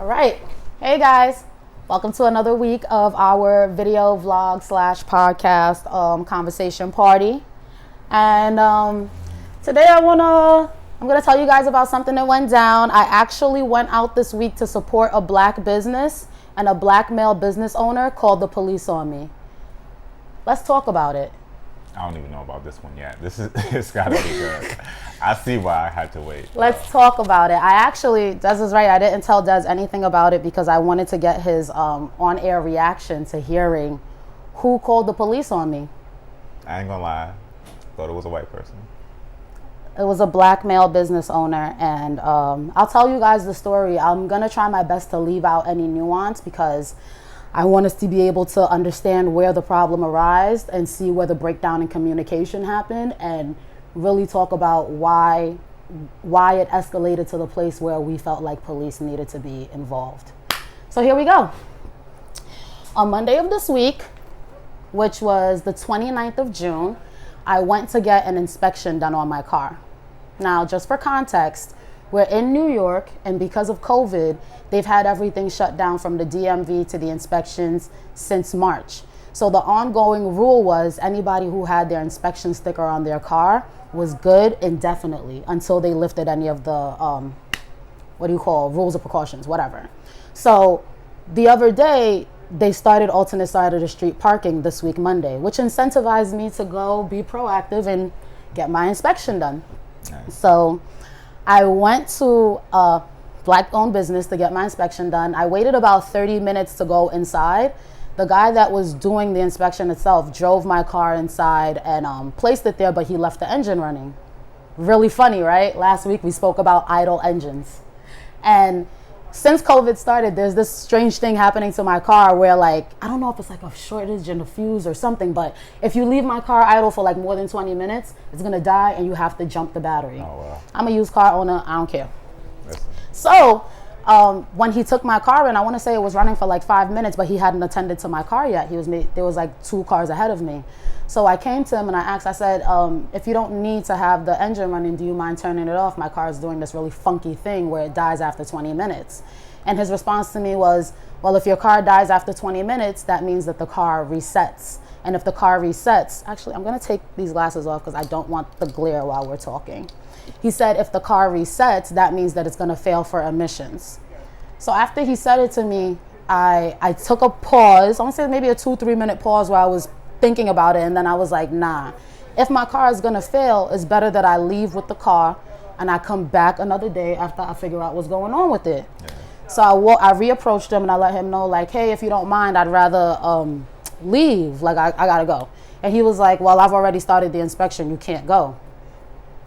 All right. Hey guys. Welcome to another week of our video vlog / podcast conversation party. And today I'm gonna tell you guys about something that went down. I actually went out this week to support a black business and a black male business owner called the police on me. Let's talk about it. I don't even know about this one yet. It's gotta be good. I see why I had to wait. Let's talk about it. Des is right. I didn't tell Des anything about it because I wanted to get his on-air reaction to hearing who called the police on me. I ain't gonna lie. Thought it was a white person. It was a black male business owner, and I'll tell you guys the story. I'm gonna try my best to leave out any nuance because I want us to be able to understand where the problem arose and see where the breakdown in communication happened, and really talk about why it escalated to the place where we felt like police needed to be involved. So here we go. On Monday of this week, which was the 29th of June, I went to get an inspection done on my car. Now, just for context, we're in New York, and because of COVID, they've had everything shut down from the DMV to the inspections since March. So the ongoing rule was anybody who had their inspection sticker on their car was good indefinitely until they lifted any of the, rules of precautions, whatever. So the other day, they started alternate side of the street parking this week, Monday, which incentivized me to go be proactive and get my inspection done. Nice. So I went to a black-owned business to get my inspection done. I waited about 30 minutes to go inside. The guy that was doing the inspection itself drove my car inside and placed it there, but he left the engine running. Really funny, right? Last week we spoke about idle engines. And since COVID started, there's this strange thing happening to my car where, like, I don't know if it's like a shortage in the fuse or something, but if you leave my car idle for like more than 20 minutes, it's gonna die and you have to jump the battery. Oh, wow. I'm a used car owner, I don't care. Listen. So when he took my car in, I want to say it was running for like 5 minutes, but he hadn't attended to my car yet. There was like 2 cars ahead of me. So I came to him and I said, if you don't need to have the engine running, do you mind turning it off? My car is doing this really funky thing where it dies after 20 minutes. And his response to me was, well, if your car dies after 20 minutes, that means that the car resets. And if the car resets, actually, I'm going to take these glasses off because I don't want the glare while we're talking. He said, if the car resets, that means that it's going to fail for emissions. So after he said it to me, I took a pause. I want to say maybe a 2-3 minute pause where I was thinking about it. And then I was like, nah, if my car is going to fail, it's better that I leave with the car and I come back another day after I figure out what's going on with it. Yeah. So I reapproached him and I let him know, like, hey, if you don't mind, I'd rather leave. Like, I got to go. And he was like, well, I've already started the inspection. You can't go.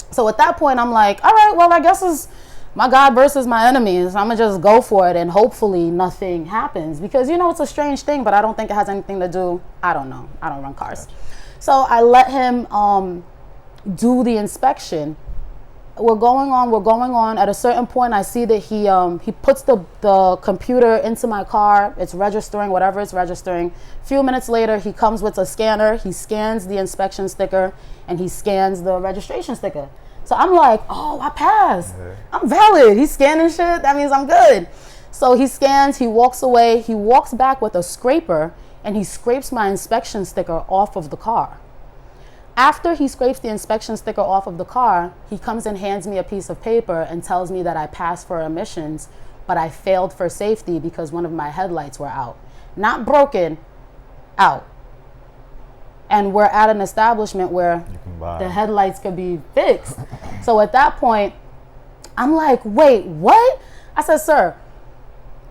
So at that point, I'm like, all right, well, I guess it's my God versus my enemies. I'm going to just go for it and hopefully nothing happens. Because, it's a strange thing, but I don't think it has anything to do. I don't know. I don't run cars. So I let him do the inspection. We're going on. At a certain point, I see that he puts the computer into my car. It's registering, whatever it's registering. A few minutes later, he comes with a scanner. He scans the inspection sticker, and he scans the registration sticker. So I'm like, oh, I passed. I'm valid. He's scanning shit. That means I'm good. So he scans. He walks away. He walks back with a scraper, and he scrapes my inspection sticker off of the car. After he scrapes the inspection sticker off of the car, he comes and hands me a piece of paper and tells me that I passed for emissions, but I failed for safety because one of my headlights were out. Not broken, out. And we're at an establishment where the headlights could be fixed. So at that point, I'm like, wait, what? I said, sir,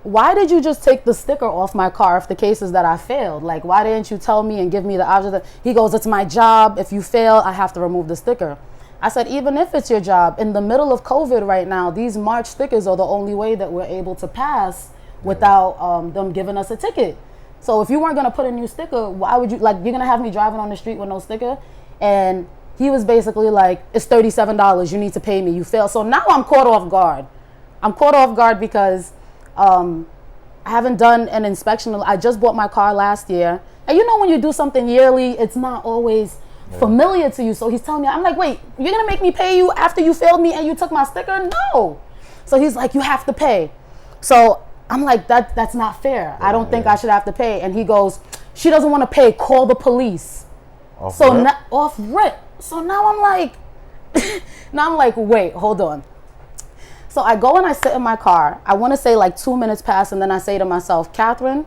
why did you just take the sticker off my car if the case is that I failed? Like, why didn't you tell me and give me the option? He goes, it's my job. If you fail, I have to remove the sticker. I said, even if it's your job, in the middle of COVID right now, these March stickers are the only way that we're able to pass without them giving us a ticket. So if you weren't going to put a new sticker, why would you, like, you're going to have me driving on the street with no sticker? And he was basically like, it's $37. You need to pay me. You failed. So now I'm caught off guard. I'm caught off guard because I haven't done an inspection. I just bought my car last year. And when you do something yearly, it's not always familiar to you. So he's telling me, I'm like, wait, you're going to make me pay you after you failed me and you took my sticker? No. So he's like, you have to pay. So I'm like, that's not fair. I don't think I should have to pay. And he goes, she doesn't want to pay. Call the police. Off rip. So now I'm like, wait, hold on. So I go and I sit in my car. I want to say like 2 minutes pass, and then I say to myself, Catherine,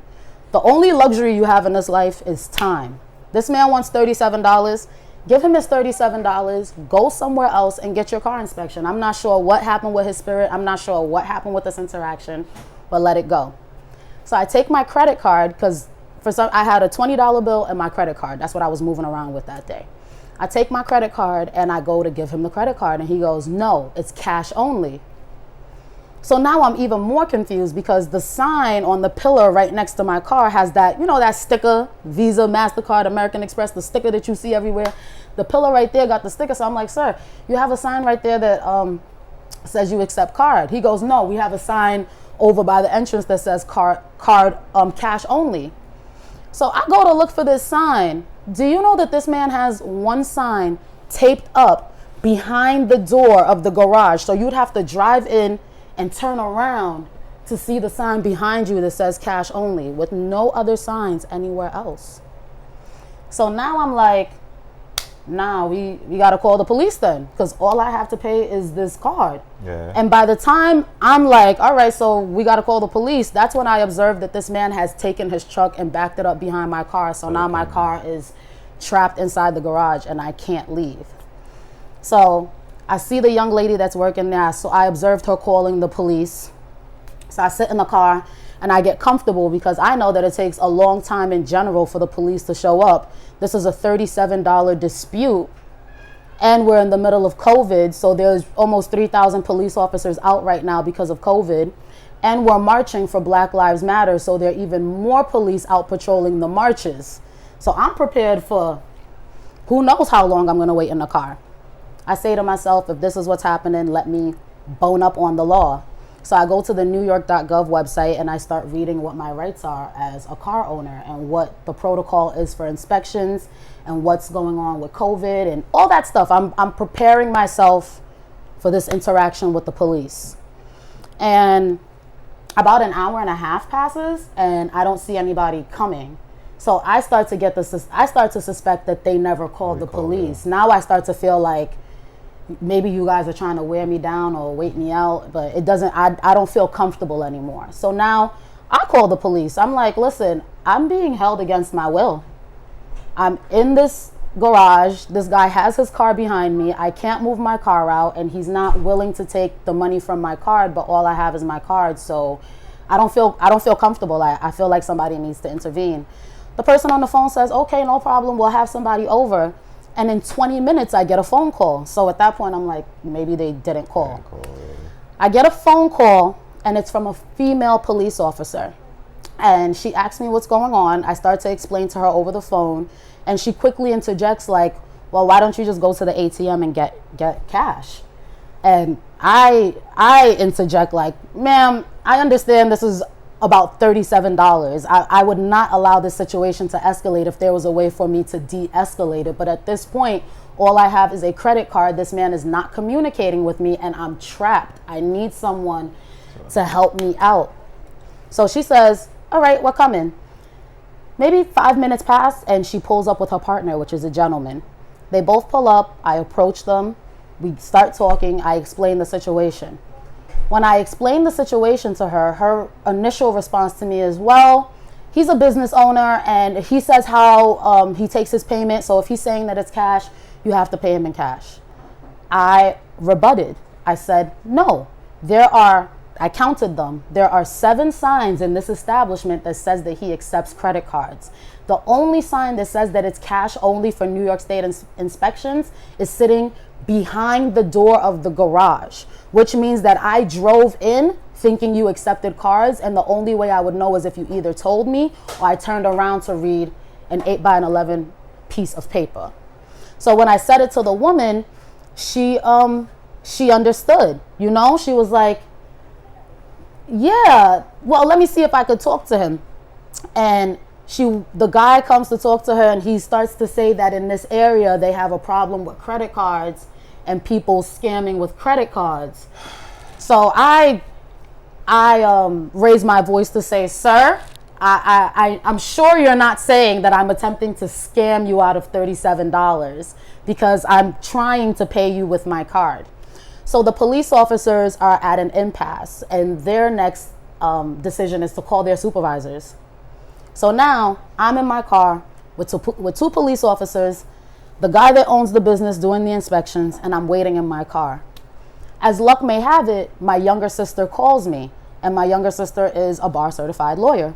the only luxury you have in this life is time. This man wants $37. Give him his $37. Go somewhere else and get your car inspection. I'm not sure what happened with his spirit. I'm not sure what happened with this interaction, but let it go. So I take my credit card, because I had a $20 bill and my credit card. That's what I was moving around with that day. I take my credit card and I go to give him the credit card, and he goes, no, it's cash only. So now I'm even more confused, because the sign on the pillar right next to my car has that, that sticker, Visa, MasterCard, American Express, the sticker that you see everywhere. The pillar right there got the sticker. So I'm like, sir, you have a sign right there that says you accept card. He goes, no, we have a sign over by the entrance that says card cash only. So I go to look for this sign. Do you know that this man has one sign taped up behind the door of the garage? So you'd have to drive in and turn around to see the sign behind you that says cash only, with no other signs anywhere else. So now I'm like, nah, we got to call the police then, because all I have to pay is this card. Yeah. And by the time I'm like, all right, so we got to call the police, that's when I observed that this man has taken his truck and backed it up behind my car. So now my car is trapped inside the garage and I can't leave. So I see the young lady that's working there, so I observed her calling the police. So I sit in the car and I get comfortable, because I know that it takes a long time in general for the police to show up. This is a $37 dispute, and we're in the middle of COVID, so there's almost 3,000 police officers out right now because of COVID, and we're marching for Black Lives Matter, so there are even more police out patrolling the marches. So I'm prepared for who knows how long I'm going to wait in the car. I say to myself, if this is what's happening, let me bone up on the law. So I go to the NewYork.gov website and I start reading what my rights are as a car owner, and what the protocol is for inspections, and what's going on with COVID and all that stuff. I'm preparing myself for this interaction with the police. And about an hour and a half passes and I don't see anybody coming. So I start to suspect that they never called the police. Yeah. Now I start to feel like maybe you guys are trying to wear me down or wait me out, but I don't feel comfortable anymore. So now I call the police. I'm like, listen, I'm being held against my will. I'm in this garage. This guy has his car behind me. I can't move my car out, and he's not willing to take the money from my card, but all I have is my card. So I don't feel comfortable. I feel like somebody needs to intervene. The person on the phone says, okay, no problem. We'll have somebody over. And in 20 minutes, I get a phone call. So at that point, I'm like, maybe they didn't call. I get a phone call, and it's from a female police officer. And she asks me what's going on. I start to explain to her over the phone. And she quickly interjects like, well, why don't you just go to the ATM and get cash? And I interject like, ma'am, I understand this is about $37. I would not allow this situation to escalate if there was a way for me to de-escalate it. But at this point, all I have is a credit card. This man is not communicating with me, and I'm trapped. I need someone to help me out. So she says, all right, we're coming. Maybe 5 minutes pass, and she pulls up with her partner, which is a gentleman. They both pull up. I approach them. We start talking. I explain the situation. When I explained the situation to her, her initial response to me is, well, he's a business owner and he says how he takes his payment. So if he's saying that it's cash, you have to pay him in cash. I rebutted. I said, no, I counted them. There are 7 signs in this establishment that says that he accepts credit cards. The only sign that says that it's cash only for New York State inspections is sitting behind the door of the garage, which means that I drove in thinking you accepted cards, and the only way I would know is if you either told me or I turned around to read an 8x11 piece of paper. So when I said it to the woman, she understood, she was like, yeah, well, let me see if I could talk to him. And the guy comes to talk to her, and he starts to say that in this area they have a problem with credit cards and people scamming with credit cards. So I I raised my voice to say, sir, I'm sure you're not saying that I'm attempting to scam you out of $37 because I'm trying to pay you with my card. So the police officers are at an impasse, and their next decision is to call their supervisors. So now I'm in my car with two police officers, the guy that owns the business doing the inspections, and I'm waiting in my car. As luck may have it, my younger sister calls me, and my younger sister is a bar certified lawyer.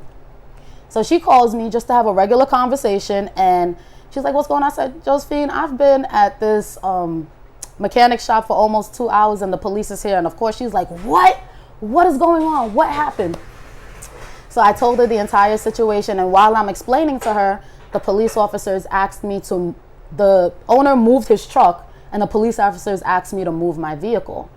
So she calls me just to have a regular conversation, and she's like, what's going on? I said, Josephine, I've been at this mechanic shop for almost 2 hours, and the police is here. And of course she's like, what? What is going on? What happened? So I told her the entire situation, and while I'm explaining to her, the police officers asked me to, the owner moved his truck, and the police officers asked me to move my vehicle.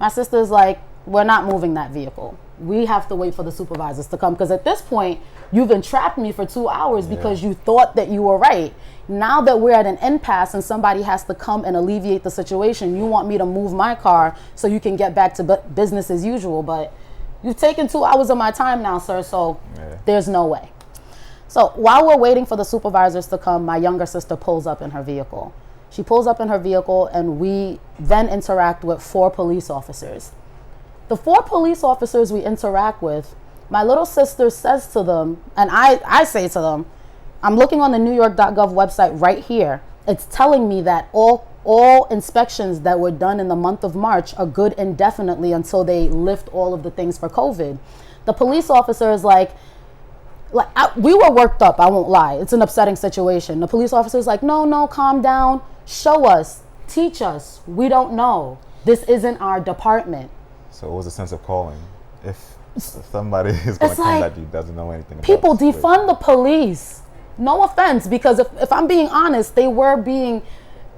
My sister's like, we're not moving that vehicle. We have to wait for the supervisors to come, because at this point, you've entrapped me for 2 hours because you thought that you were right. Now that we're at an impasse and somebody has to come and alleviate the situation, you want me to move my car so you can get back to business as usual. But you've taken 2 hours of my time now, sir, so there's no way. So while we're waiting for the supervisors to come, my younger sister pulls up in her vehicle. She pulls up in her vehicle, and we then interact with 4 police officers. The 4 police officers we interact with, my little sister says to them, and I say to them, I'm looking on the NewYork.gov website right here. It's telling me that all inspections that were done in the month of March are good indefinitely until they lift all of the things for COVID. The police officer is like we were worked up, I won't lie. It's an upsetting situation. The police officer is like, no, calm down. Show us, teach us. We don't know. This isn't our department. So it was a sense of calling. If somebody is going to come that you doesn't know anything about people defund the police. No offense, because if I'm being honest, they were being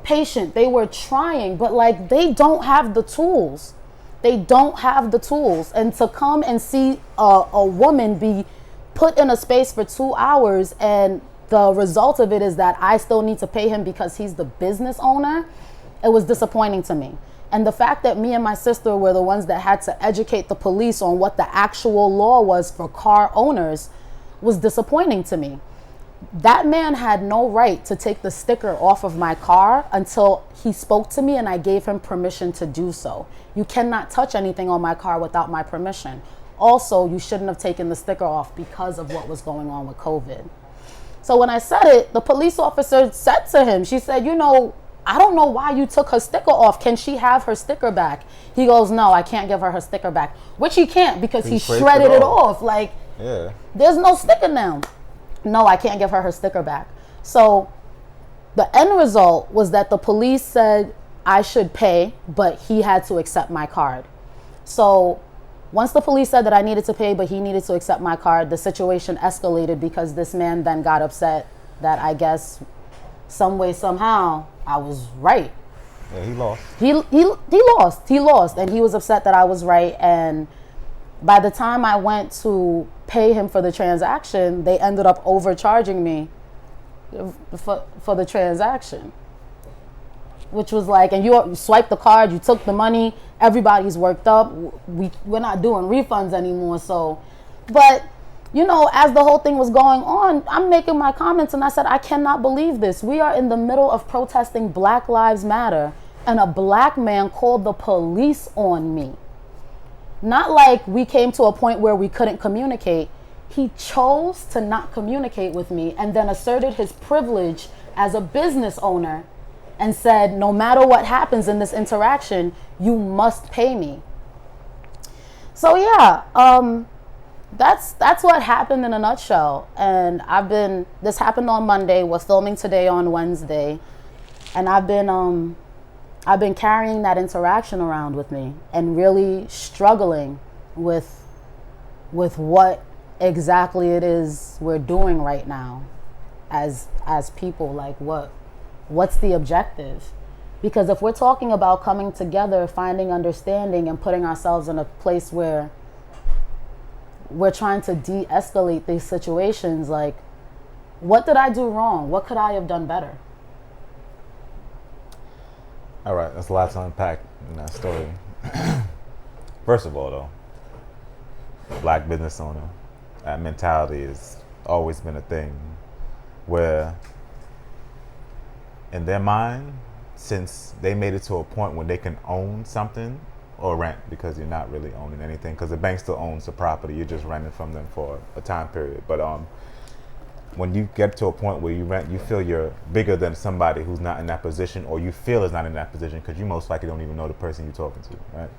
patient. They were trying, but like they don't have the tools. They don't have the tools. And to come and see a woman be put in a space for 2 hours, and the result of it is that I still need to pay him because he's the business owner, it was disappointing to me. And the fact that me and my sister were the ones that had to educate the police on what the actual law was for car owners was disappointing to me. That man had no right to take the sticker off of my car until he spoke to me and I gave him permission to do so. You cannot touch anything on my car without my permission. Also, you shouldn't have taken the sticker off because of what was going on with COVID. So when I said it, the police officer said to him, she said, I don't know why you took her sticker off. Can she have her sticker back? He goes, no, I can't give her sticker back. Which he can't, because he shredded it off. Like, there's no sticker now. No, I can't give her sticker back. So the end result was that the police said I should pay, but he had to accept my card. So once the police said that I needed to pay, but he needed to accept my card, the situation escalated because this man then got upset that I guess some way, somehow, I was right. Yeah, he lost. He lost, and he was upset that I was right. And by the time I went to pay him for the transaction, they ended up overcharging me for the transaction, which was like, and you swiped the card, you took the money, everybody's worked up. We're not doing refunds anymore. So, but as the whole thing was going on, I'm making my comments, and I said, I cannot believe this. We are in the middle of protesting Black Lives Matter, and a black man called the police on me. Not like we came to a point where we couldn't communicate. He chose to not communicate with me and then asserted his privilege as a business owner and said, no matter what happens in this interaction, you must pay me. So yeah, that's what happened in a nutshell. And this happened on Monday. We're filming today on Wednesday. And I've been carrying that interaction around with me and really struggling with what exactly it is we're doing right now as people. Like what's the objective? Because if we're talking about coming together, finding understanding, and putting ourselves in a place where we're trying to de-escalate these situations, like, what did I do wrong? What could I have done better? All right, that's a lot to unpack in that story. First of all, though, black business owner, that mentality has always been a thing where in their mind, since they made it to a point where they can own something or rent, because you're not really owning anything, because the bank still owns the property, you're just renting from them for a time period. But when you get to a point where you rent, you feel you're bigger than somebody who's not in that position, or you feel is not in that position, because you most likely don't even know the person you're talking to, right?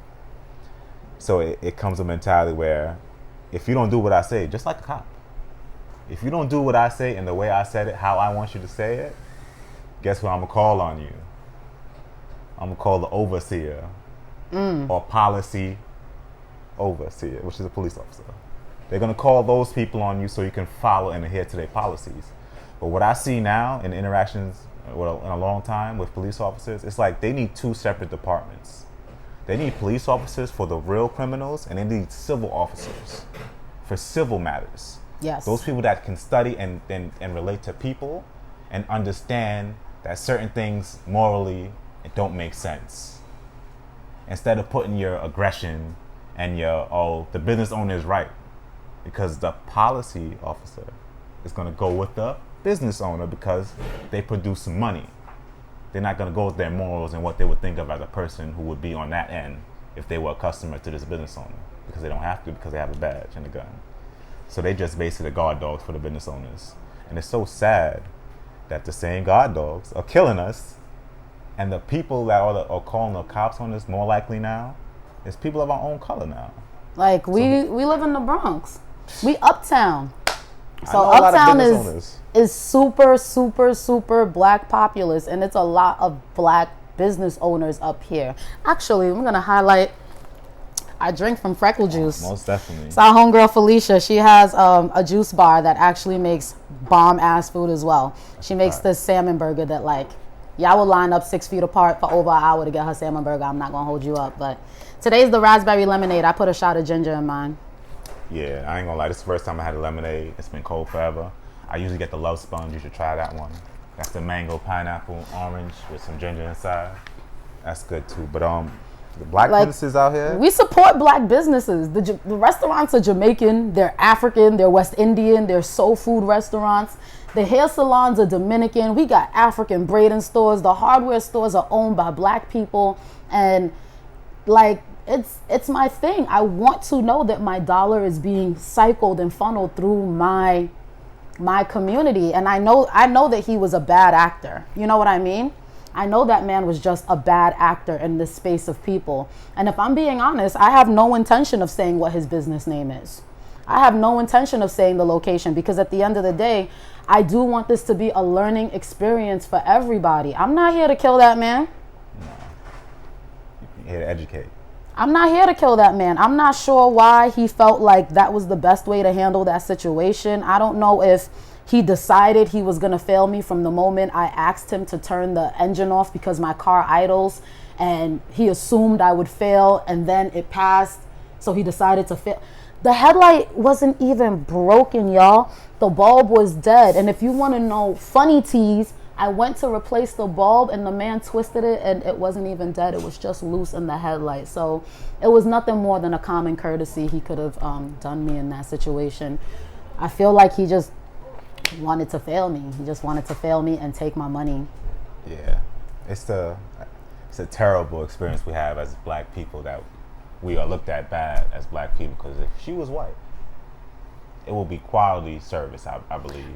So it comes a mentality where if you don't do what I say, just like a cop, if you don't do what I say in the way I said it, how I want you to say it, guess what I'm gonna call on you? I'm gonna call the overseer or policy overseer, which is a police officer. They're gonna call those people on you so you can follow and adhere to their policies. But what I see now in interactions in a long time with police officers, it's like they need two separate departments. They need police officers for the real criminals, and they need civil officers for civil matters. Yes. Those people that can study and relate to people and understand that certain things morally it don't make sense. Instead of putting your aggression and your, the business owner is right, because the policy officer is going to go with the business owner because they produce some money. They're not going to go with their morals and what they would think of as a person who would be on that end if they were a customer to this business owner, because they don't have to, because they have a badge and a gun. So they just basically guard dogs for the business owners. And it's so sad that the same guard dogs are killing us, and the people that are calling the cops on us more likely now is people of our own color now. Like we live in the Bronx. We uptown. So uptown is super, super, super black populous, and it's a lot of black business owners up here. Actually, I'm gonna highlight. I drink from Freckle Juice. Most definitely. It's our homegirl Felicia. She has a juice bar that actually makes bomb ass food as well. She makes this salmon burger that y'all will line up 6 feet apart for over an hour to get her salmon burger. I'm not gonna hold you up, but today's the raspberry lemonade. I put a shot of ginger in mine. Yeah, I ain't gonna lie. This is the first time I had a lemonade. It's been cold forever. I usually get the Love Sponge. You should try that one. That's the mango, pineapple, orange with some ginger inside. That's good too. But the black businesses out here, we support black businesses. The restaurants are Jamaican, they're African, they're West Indian, they're soul food restaurants. The hair salons are Dominican. We got African braiding stores. The hardware stores are owned by black people, and it's my thing. I want to know that my dollar is being cycled and funneled through my community. And I know that he was a bad actor. You know what I mean? I know that man was just a bad actor in this space of people. And if I'm being honest, I have no intention of saying what his business name is. I have no intention of saying the location, because at the end of the day, I do want this to be a learning experience for everybody. I'm not here to kill that man. No. You're here to educate. I'm not here to kill that man. I'm not sure why he felt like that was the best way to handle that situation. I don't know if he decided he was going to fail me from the moment I asked him to turn the engine off because my car idles, and he assumed I would fail, and then it passed, so he decided to fail. The headlight wasn't even broken, y'all. The bulb was dead. And if you want to know funny tease, I went to replace the bulb and the man twisted it and it wasn't even dead. It was just loose in the headlight. So it was nothing more than a common courtesy he could have done me in that situation. I feel like he just wanted to fail me. He just wanted to fail me and take my money. Yeah, it's a terrible experience we have as black people, that we are looked at bad as black people, because if she was white, it will be quality service, I believe.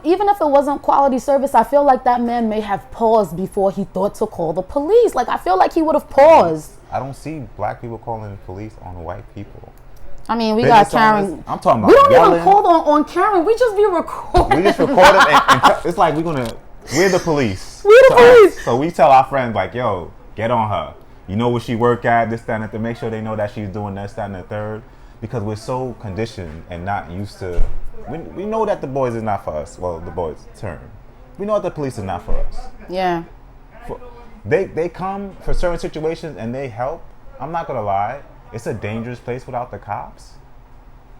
Even if it wasn't quality service, I feel like that man may have paused before he thought to call the police. I feel like he would have paused. I don't see black people calling the police on white people. I mean, we got Karen. I'm talking about we don't yelling. Even call on Karen. We just be recording. We just record them and it's like we're the police. We're the police. So we tell our friends, yo, get on her. You know where she work at, this, that, and to make sure they know that she's doing this, that, and the third. Because we're so conditioned and not used to. We know that the boys is not for us. Well, the boys term. We know that the police is not for us. Yeah. They come for certain situations and they help. I'm not gonna lie. It's a dangerous place without the cops,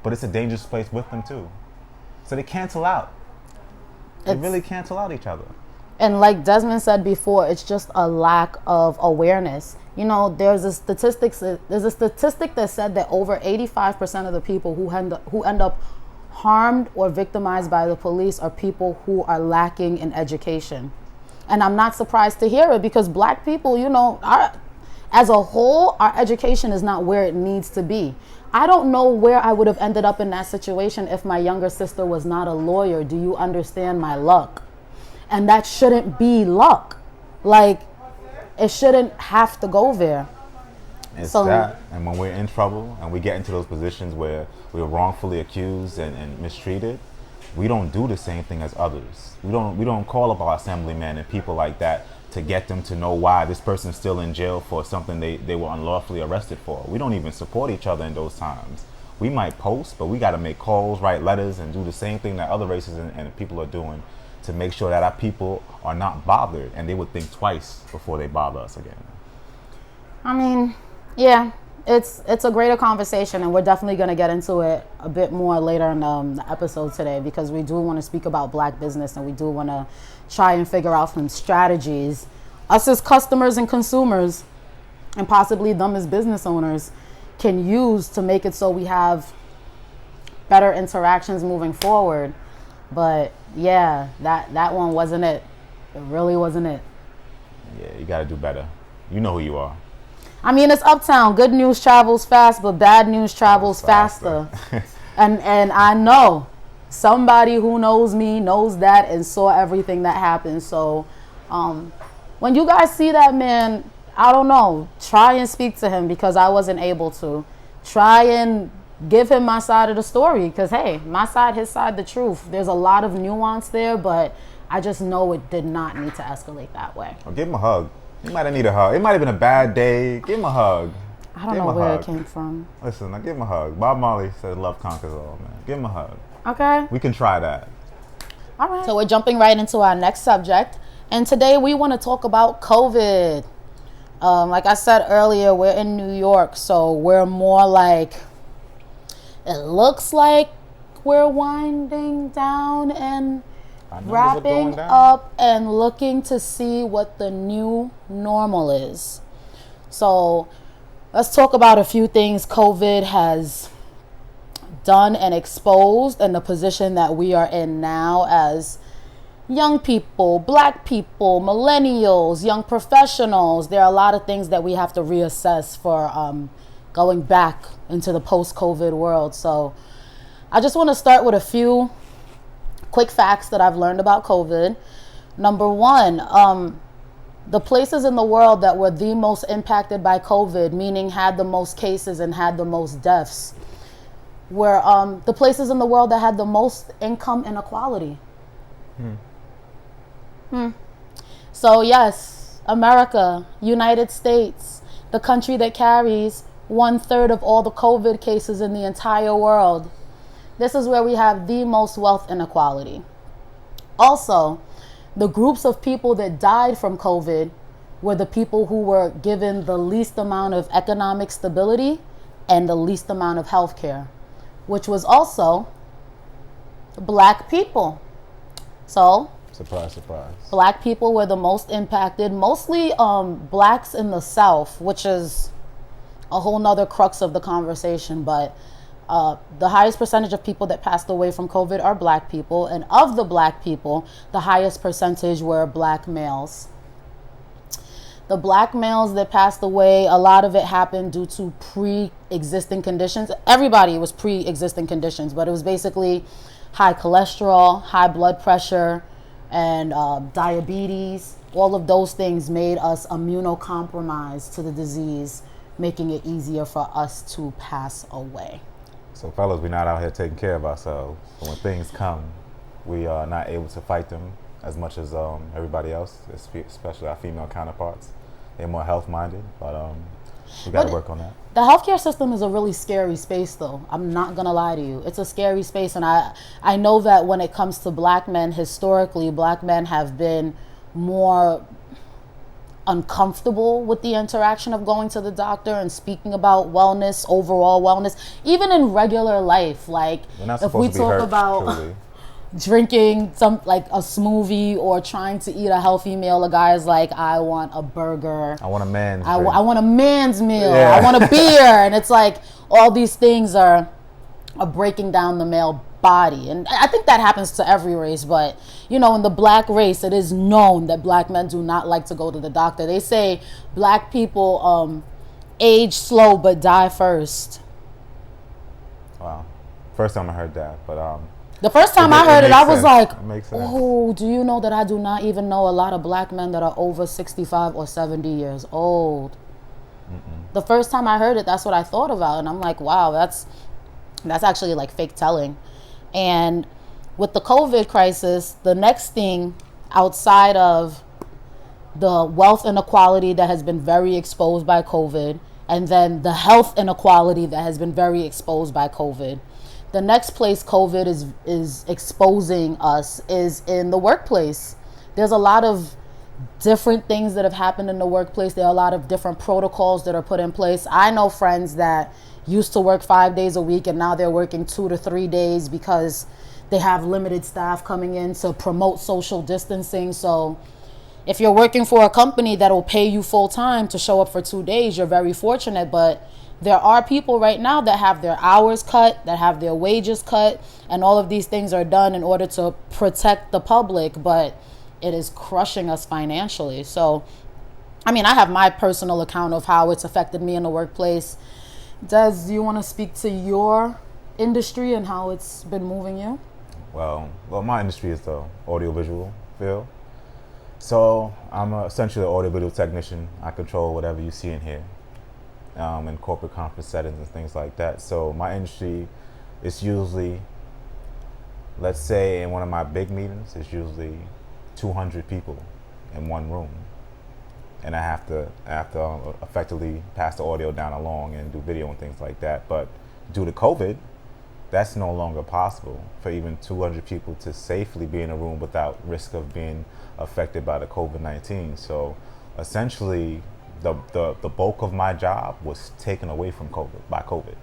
but it's a dangerous place with them too. So they cancel out. They really cancel out each other. And like Desmond said before, it's just a lack of awareness. You know, there's a statistic that said that over 85% of the people who end up harmed or victimized by the police are people who are lacking in education. And I'm not surprised to hear it, because black people, you know, as a whole, our education is not where it needs to be. I don't know where I would have ended up in that situation if my younger sister was not a lawyer. Do you understand my luck? And that shouldn't be luck. Like, it shouldn't have to go there. It's that, and when we're in trouble and we get into those positions where we're wrongfully accused and mistreated, we don't do the same thing as others. We don't call up our assemblymen and people like that to get them to know why this person's still in jail for something they were unlawfully arrested for. We don't even support each other in those times. We might post, but we got to make calls, write letters, and do the same thing that other races and people are doing to make sure that our people are not bothered, and they would think twice before they bother us again. I mean, yeah, it's a greater conversation, and we're definitely going to get into it a bit more later in the episode today, because we do want to speak about black business, and we do want to try and figure out some strategies us as customers and consumers, and possibly them as business owners, can use to make it so we have better interactions moving forward. But yeah, that one wasn't it. It really wasn't it. Yeah, you got to do better. You know who you are. I mean, it's Uptown. Good news travels fast, but bad news travels faster. and I know somebody who knows me knows that and saw everything that happened. So when you guys see that man, I don't know, try and speak to him, because I wasn't able to. Try and give him my side of the story, because hey, my side, his side, the truth. There's a lot of nuance there, but I just know it did not need to escalate that way. Well, give him a hug. You might have needed a hug. It might have been a bad day. Give him a hug. I don't know where it came from. Listen, give him a hug. Bob Marley said love conquers all, man. Give him a hug. Okay. We can try that. All right. So we're jumping right into our next subject. And today we want to talk about COVID. Like I said earlier, we're in New York, so we're more like, it looks like we're winding down and wrapping up and looking to see what the new normal is. So let's talk about a few things COVID has done and exposed, and the position that we are in now as young people, black people, millennials, young professionals. There are a lot of things that we have to reassess for going back into the post-COVID world. So I just want to start with a few quick facts that I've learned about COVID. Number one, the places in the world that were the most impacted by COVID, meaning had the most cases and had the most deaths, were the places in the world that had the most income inequality. So yes, America, United States, the country that carries 1/3 of all the COVID cases in the entire world. This is where we have the most wealth inequality. Also, the groups of people that died from COVID were the people who were given the least amount of economic stability and the least amount of health care, which was also black people. So, surprise, surprise. Black people were the most impacted, mostly blacks in the South, which is a whole nother crux of the conversation. But the highest percentage of people that passed away from COVID are black people. And of the black people, the highest percentage were black males. The black males that passed away, a lot of it happened due to pre-existing conditions. Everybody was pre-existing conditions, but it was basically high cholesterol, high blood pressure, and diabetes. All of those things made us immunocompromised to the disease, making it easier for us to pass away. So fellas, we're not out here taking care of ourselves. So when things come, we are not able to fight them as much as everybody else, especially our female counterparts. They're more health-minded, but we got to work on that. The healthcare system is a really scary space, though. I'm not going to lie to you. It's a scary space, and I know that when it comes to black men, historically, black men have been more uncomfortable with the interaction of going to the doctor and speaking about wellness, overall wellness, even in regular life. Like, we're not if we supposed to be talk hurt, about truly. drinking some like a smoothie or trying to eat a healthy meal. A guy is like, I want a burger. I want a man's I drink. want a man's meal. Yeah. I want a beer. And it's like all these things are breaking down the male body. And I think that happens to every race. But, you know, in the black race, it is known that black men do not like to go to the doctor. They say black people age slow but die first. Wow. First time I heard that. But the first time I heard it, I was like, makes sense. oh, do you know that I do not even know a lot of black men that are over 65 or 70 years old? The first time I heard it, that's what I thought about. And I'm like, wow, that's actually like fake telling. And with the COVID crisis, the next thing outside of the wealth inequality that has been very exposed by COVID, and then the health inequality that has been very exposed by COVID, the next place COVID is exposing us is in the workplace. There's a lot of different things that have happened in the workplace. There are a lot of different protocols that are put in place. I know friends that used to work 5 days a week and now they're working 2 to 3 days because they have limited staff coming in to promote social distancing. So if you're working for a company that will pay you full time to show up for 2 days, you're very fortunate. But there are people right now that have their hours cut, that have their wages cut, and all of these things are done in order to protect the public, but it is crushing us financially. So, I mean, I have my personal account of how it's affected me in the workplace. Des, do you want to speak to your industry and how it's been moving you? Well, my industry is the audiovisual field. So I'm essentially an audiovisual technician. I control whatever you see in here. In corporate conference settings and things like that. So my industry is usually, let's say in one of my big meetings, it's usually 200 people in one room. And I have to effectively pass the audio down along and do video and things like that. But due to COVID, that's no longer possible for even 200 people to safely be in a room without risk of being affected by the COVID-19. So essentially, the bulk of my job was taken away from by COVID.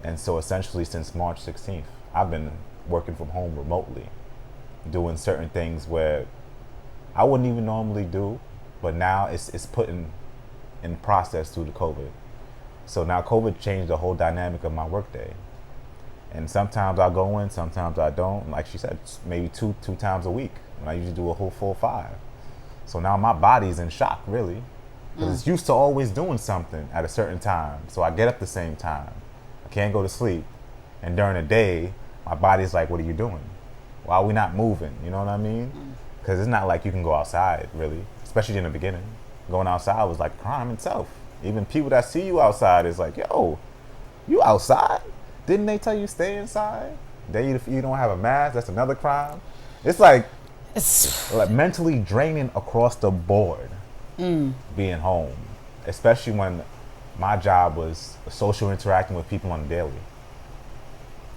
And so essentially since March 16th, I've been working from home remotely, doing certain things where I wouldn't even normally do, but now it's put in process due to COVID. So now COVID changed the whole dynamic of my workday. And sometimes I go in, sometimes I don't. Like she said, maybe two times a week, when I usually do a whole full 5. So now my body's in shock, really. Because it's used to always doing something at a certain time. So I get up the same time. I can't go to sleep. And during the day, my body's like, what are you doing? Why are we not moving? You know what I mean? Because it's not like you can go outside, really. Especially in the beginning. Going outside was like crime itself. Even people that see you outside is like, yo, you outside? Didn't they tell you stay inside? Then if you don't have a mask, that's another crime. It's like mentally draining across the board. Being home, especially when my job was social interacting with people on the daily,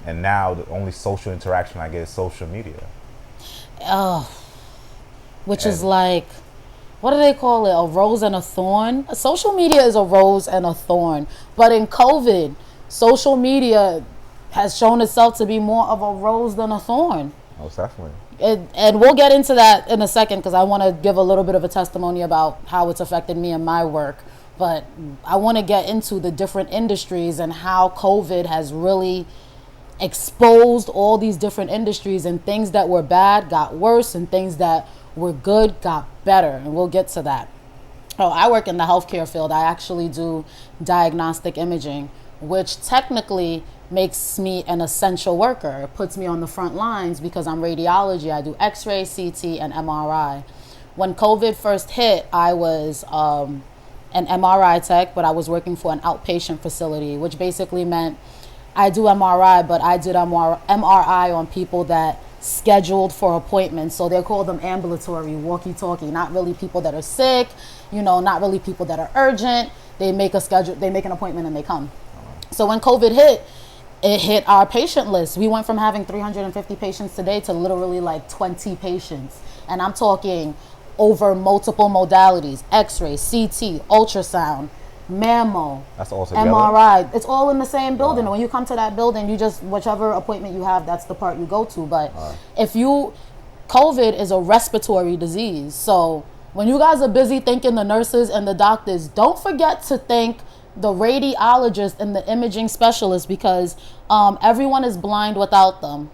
and now the only social interaction I get is social media. Which is like, what do they call it? A rose and a thorn. Social media is a rose and a thorn, but in COVID, social media has shown itself to be more of a rose than a thorn. Most definitely. And we'll get into that in a second because I want to give a little bit of a testimony about how it's affected me and my work. But I want to get into the different industries and how COVID has really exposed all these different industries, and things that were bad got worse and things that were good got better. And we'll get to that. Oh, I work in the healthcare field. I actually do diagnostic imaging, which technically makes me an essential worker. It puts me on the front lines because I'm radiology. I do X-ray, CT, and MRI. When COVID first hit, I was an MRI tech, but I was working for an outpatient facility, which basically meant I do MRI, but I did MRI on people that scheduled for appointments. So they call them ambulatory, walkie-talkie, not really people that are sick, not really people that are urgent. They make a schedule, they make an appointment and they come. So when COVID hit, it hit our patient list. We went from having 350 patients today to literally like 20 patients. And I'm talking over multiple modalities, X-ray, CT, ultrasound, mammo, That's all together? MRI. It's all in the same building. Wow. When you come to that building, you just, whichever appointment you have, that's the part you go to. But COVID is a respiratory disease. So when you guys are busy thanking the nurses and the doctors, don't forget to thank the radiologist and the imaging specialist, because everyone is blind without them.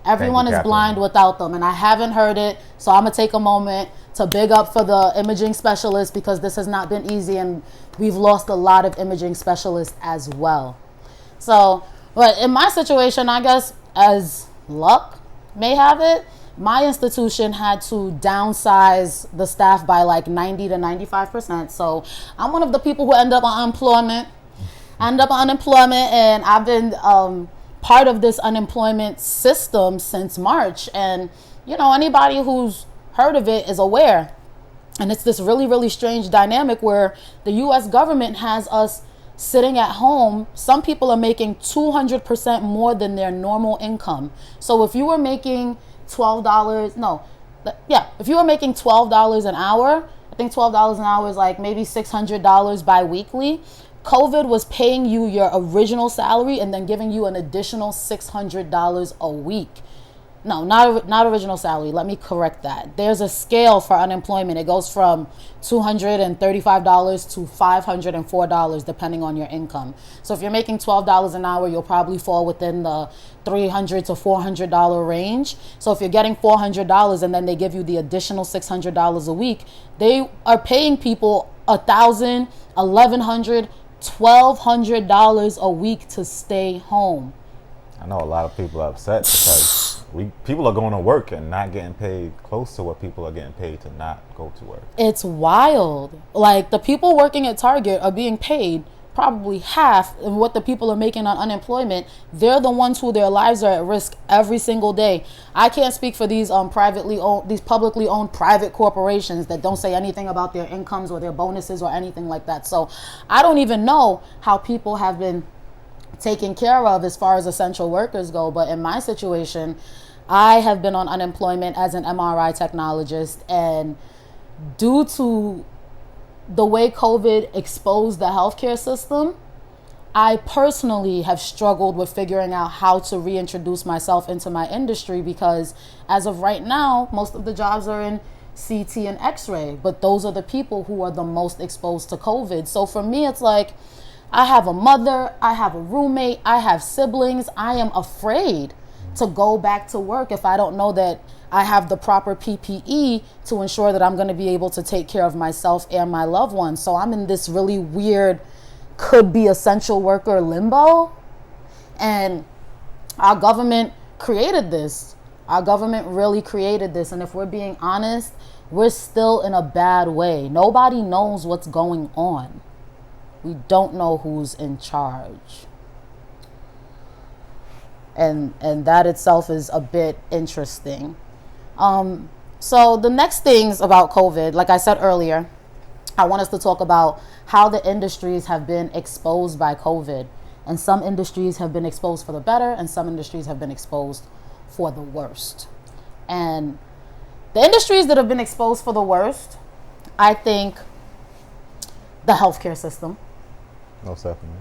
Everyone is blind without them, and I haven't heard it, so I'm going to take a moment to big up for the imaging specialist, because this has not been easy, and we've lost a lot of imaging specialists as well. So, but in my situation, I guess as luck may have it, my institution had to downsize the staff by like 90 to 95%. So I'm one of the people who end up on unemployment. And I've been part of this unemployment system since March. And, you know, anybody who's heard of it is aware. And it's this really, really strange dynamic where the U.S. government has us sitting at home. Some people are making 200% more than their normal income. So if you were making if you were making $12 an hour, I think $12 an hour is like maybe $600 bi-weekly. COVID was paying you your original salary and then giving you an additional $600 a week. No, not original salary. Let me correct that. There's a scale for unemployment. It goes from $235 to $504 depending on your income. So if you're making $12 an hour, you'll probably fall within the $300 to $400 range. So if you're getting $400 and then they give you the additional $600 a week, they are paying people $1,000, $1,100, $1,200 a week to stay home. I know a lot of people are upset because people are going to work and not getting paid close to what people are getting paid to not go to work. It's wild. Like, the people working at Target are being paid probably half of what the people are making on unemployment. They're the ones who their lives are at risk every single day. I can't speak for these publicly owned private corporations that don't say anything about their incomes or their bonuses or anything like that. So I don't even know how people have been taken care of as far as essential workers go. But in my situation, I have been on unemployment as an MRI technologist, and due to the way COVID exposed the healthcare system, I personally have struggled with figuring out how to reintroduce myself into my industry, because as of right now, most of the jobs are in CT and X-ray, but those are the people who are the most exposed to COVID. So for me, it's like, I have a mother, I have a roommate, I have siblings. I am afraid to go back to work if I don't know that I have the proper PPE to ensure that I'm going to be able to take care of myself and my loved ones. So I'm in this really weird, could be essential worker limbo. And our government created this. Our government really created this. And if we're being honest, we're still in a bad way. Nobody knows what's going on. We don't know who's in charge. And that itself is a bit interesting. So the next things about COVID, like I said earlier, I want us to talk about how the industries have been exposed by COVID. And some industries have been exposed for the better, and some industries have been exposed for the worst. And the industries that have been exposed for the worst, I think the healthcare system. Most definitely.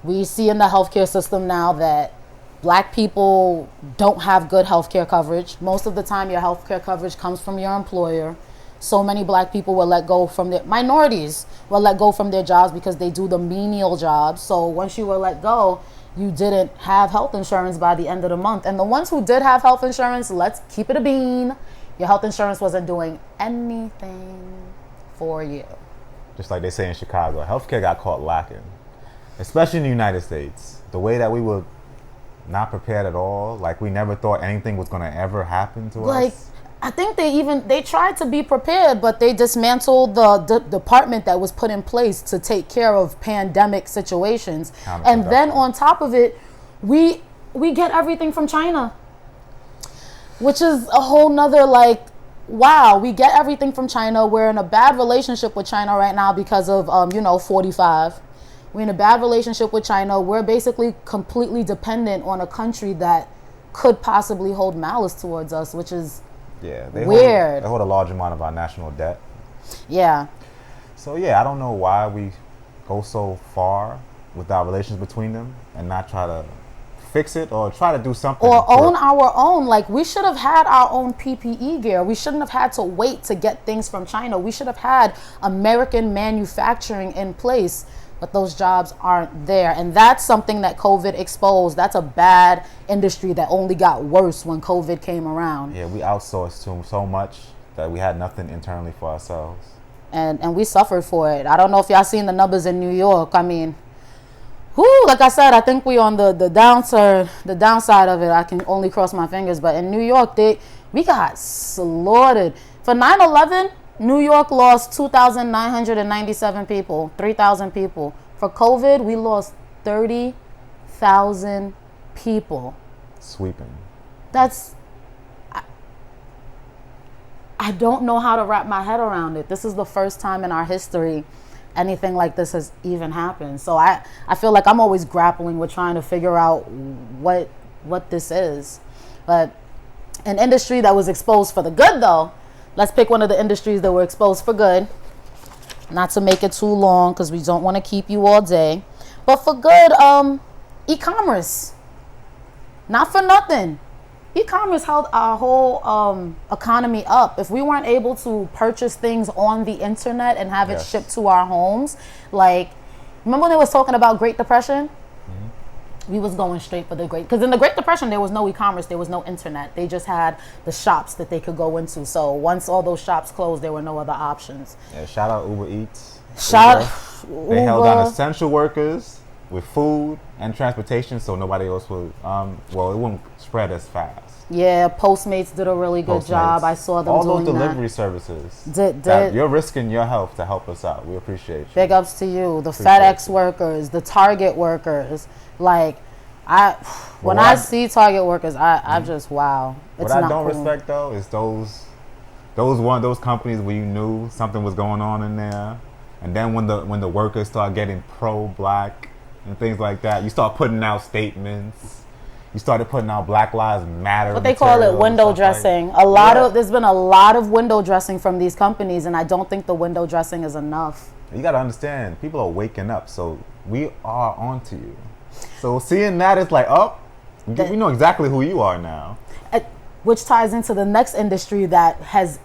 We see in the healthcare system now that Black people don't have good healthcare coverage. Most of the time, your healthcare coverage comes from your employer. So many Black people were let go from their minorities were let go from their jobs because they do the menial jobs. So once you were let go, you didn't have health insurance by the end of the month. And the ones who did have health insurance, let's keep it a bean. Your health insurance wasn't doing anything for you. Just like they say in Chicago, healthcare got caught lacking, especially in the United States. The way that we were not prepared at all, like we never thought anything was going to ever happen to us. I think they tried to be prepared, but they dismantled the department that was put in place to take care of pandemic situations. And then on top of it, we get everything from China, which is a whole nother wow, we get everything from China. We're in a bad relationship with China right now because of 45. We're in a bad relationship with China. We're basically completely dependent on a country that could possibly hold malice towards us, which is weird. They hold a large amount of our national debt. Yeah. So yeah, I don't know why we go so far with our relations between them and not try to fix it or try to do something. Or own our own. Like, we should have had our own PPE gear. We shouldn't have had to wait to get things from China. We should have had American manufacturing in place, but those jobs aren't there. And that's something that COVID exposed. That's a bad industry that only got worse when COVID came around. Yeah, we outsourced to so much that we had nothing internally for ourselves. And we suffered for it. I don't know if y'all seen the numbers in New York. I mean, whoo, like I said, I think we on the downside of it. I can only cross my fingers. But in New York, we got slaughtered. For 9/11, New York lost 2,997 people, 3,000 people. For COVID, we lost 30,000 people. Sweeping. I don't know how to wrap my head around it. This is the first time in our history anything like this has even happened. So I feel like I'm always grappling with trying to figure out what this is. But an industry that was exposed for the good, though, let's pick one of the industries that were exposed for good. Not to make it too long because we don't want to keep you all day. But for good, e-commerce. Not for nothing. E-commerce held our whole economy up. If we weren't able to purchase things on the internet and have it shipped to our homes, like, remember when they was talking about Great Depression? Mm-hmm. We was going straight for the because in the Great Depression, there was no e-commerce, there was no internet. They just had the shops that they could go into. So once all those shops closed, there were no other options. Yeah, shout out Uber Eats. Uber. They held down essential workers with food and transportation, so nobody else would, it wouldn't spread as fast. Yeah, Postmates did a really good job. I saw them doing that. All those delivery services. You're risking your health to help us out. We appreciate you. Big ups to you. The FedEx workers, the Target workers. Like, when I see Target workers, I just, wow. What I don't respect, though, is those companies where you knew something was going on in there, and then when the workers start getting pro-black and things like that, you start putting out statements. You started putting out Black Lives Matter. What they call it, window dressing. There's been a lot of window dressing from these companies, and I don't think the window dressing is enough. You got to understand, people are waking up, so we are onto you. So seeing that, it's like, we know exactly who you are now. Which ties into the next industry that has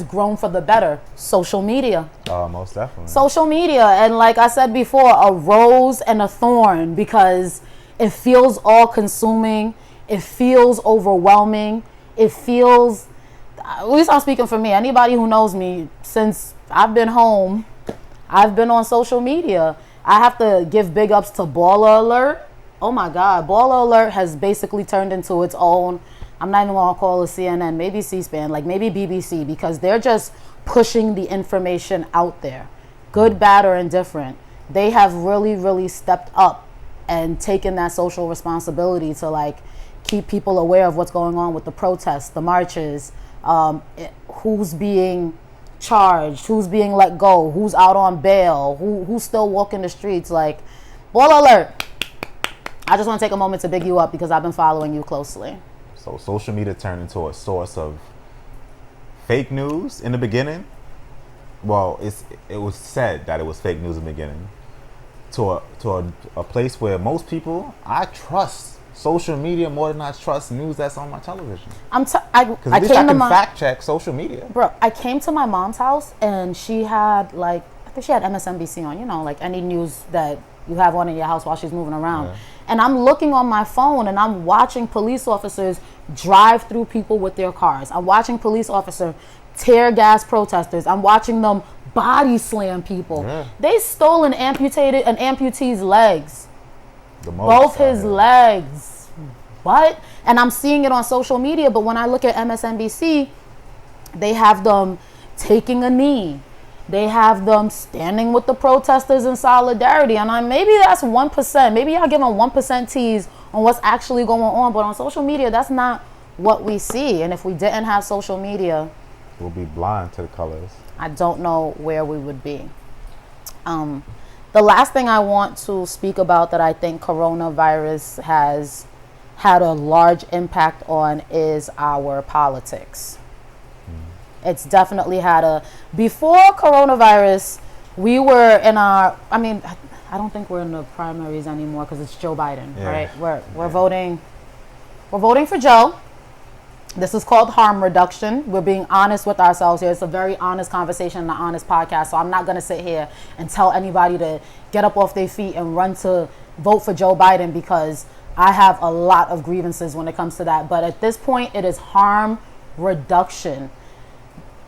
grown for the better, social media. Oh, most definitely. Social media, and like I said before, a rose and a thorn, because it feels all-consuming. It feels overwhelming. It feels, at least I'm speaking for me. Anybody who knows me, since I've been home, I've been on social media. I have to give big ups to Baller Alert. Oh my God, Baller Alert has basically turned into its own, I'm not even gonna call it CNN, maybe C-SPAN, like maybe BBC, because they're just pushing the information out there. Good, bad, or indifferent. They have really, really stepped up and taking that social responsibility to like keep people aware of what's going on with the protests, the marches, who's being charged, who's being let go, who's out on bail, who's still walking the streets. Like, Baller Alert. I just want to take a moment to big you up because I've been following you closely. So social media turned into a source of fake news in the beginning. Well, it was said that it was fake news in the beginning. To a place where most people, I trust social media more than I trust news that's on my television. Because at least I can fact check social media. Bro, I came to my mom's house and she had I think she had MSNBC on, like any news that you have on in your house while she's moving around. Yeah. And I'm looking on my phone and I'm watching police officers drive through people with their cars. I'm watching police officers tear gas protesters. I'm watching them body slam people. Yeah. They stole an amputee's legs. Both his legs. What? And I'm seeing it on social media, but when I look at MSNBC, they have them taking a knee. They have them standing with the protesters in solidarity. And maybe that's 1%. Maybe y'all giving 1% tease on what's actually going on. But on social media, that's not what we see. And if we didn't have social media, we'll be blind to the colors. I don't know where we would be. The last thing I want to speak about that I think coronavirus has had a large impact on is our politics. It's definitely had before coronavirus, We were in our, I mean, I don't think we're in the primaries anymore because it's Joe Biden, right? We're voting for Joe. This is called harm reduction. We're being honest with ourselves here. It's a very honest conversation and an honest podcast. So I'm not going to sit here and tell anybody to get up off their feet and run to vote for Joe Biden, because I have a lot of grievances when it comes to that. But at this point, it is harm reduction.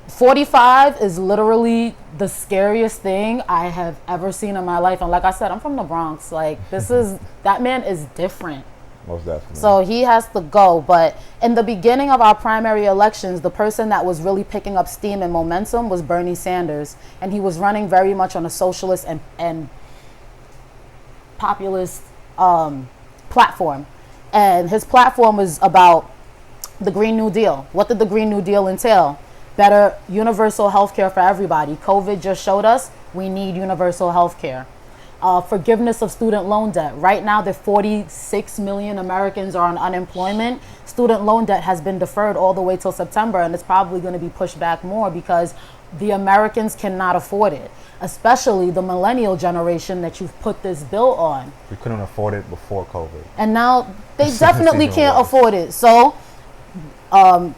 45 is literally the scariest thing I have ever seen in my life. And like I said, I'm from the Bronx. Like, that man is different. Most definitely. So he has to go. But in the beginning of our primary elections, the person that was really picking up steam and momentum was Bernie Sanders. And he was running very much on a socialist and populist platform. And his platform was about the Green New Deal. What did the Green New Deal entail? Better universal health care for everybody. COVID just showed us we need universal health care. Forgiveness of student loan debt. Right now, the 46 million Americans are on unemployment. Student loan debt has been deferred all the way till September, and it's probably going to be pushed back more because the Americans cannot afford it, especially the millennial generation that you've put this bill on. We couldn't afford it before COVID. And now they definitely can't afford it. So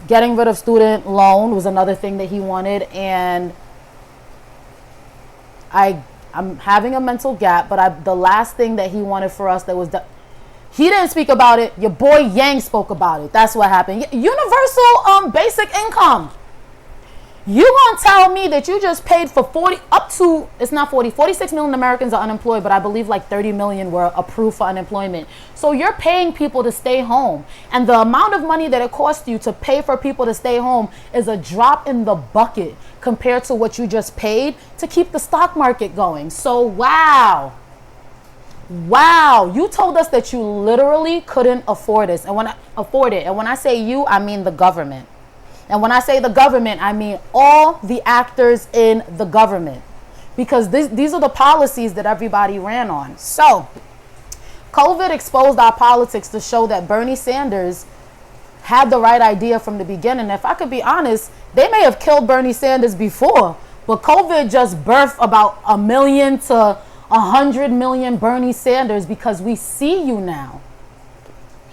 getting rid of student loan was another thing that he wanted, and I'm having a mental gap, but the last thing that he wanted for us he didn't speak about it. Your boy Yang spoke about it. That's what happened. Universal basic income. You gonna tell me that you just paid for 46 million Americans are unemployed, but I believe like 30 million were approved for unemployment. So you're paying people to stay home. And the amount of money that it costs you to pay for people to stay home is a drop in the bucket compared to what you just paid to keep the stock market going. So wow, you told us that you literally couldn't afford this. And when I say you, I mean the government. And when I say the government, I mean all the actors in the government, because these are the policies that everybody ran on. So COVID exposed our politics to show that Bernie Sanders had the right idea from the beginning. If I could be honest, they may have killed Bernie Sanders before, but COVID just birthed about 1 million to 100 million Bernie Sanders, because we see you now.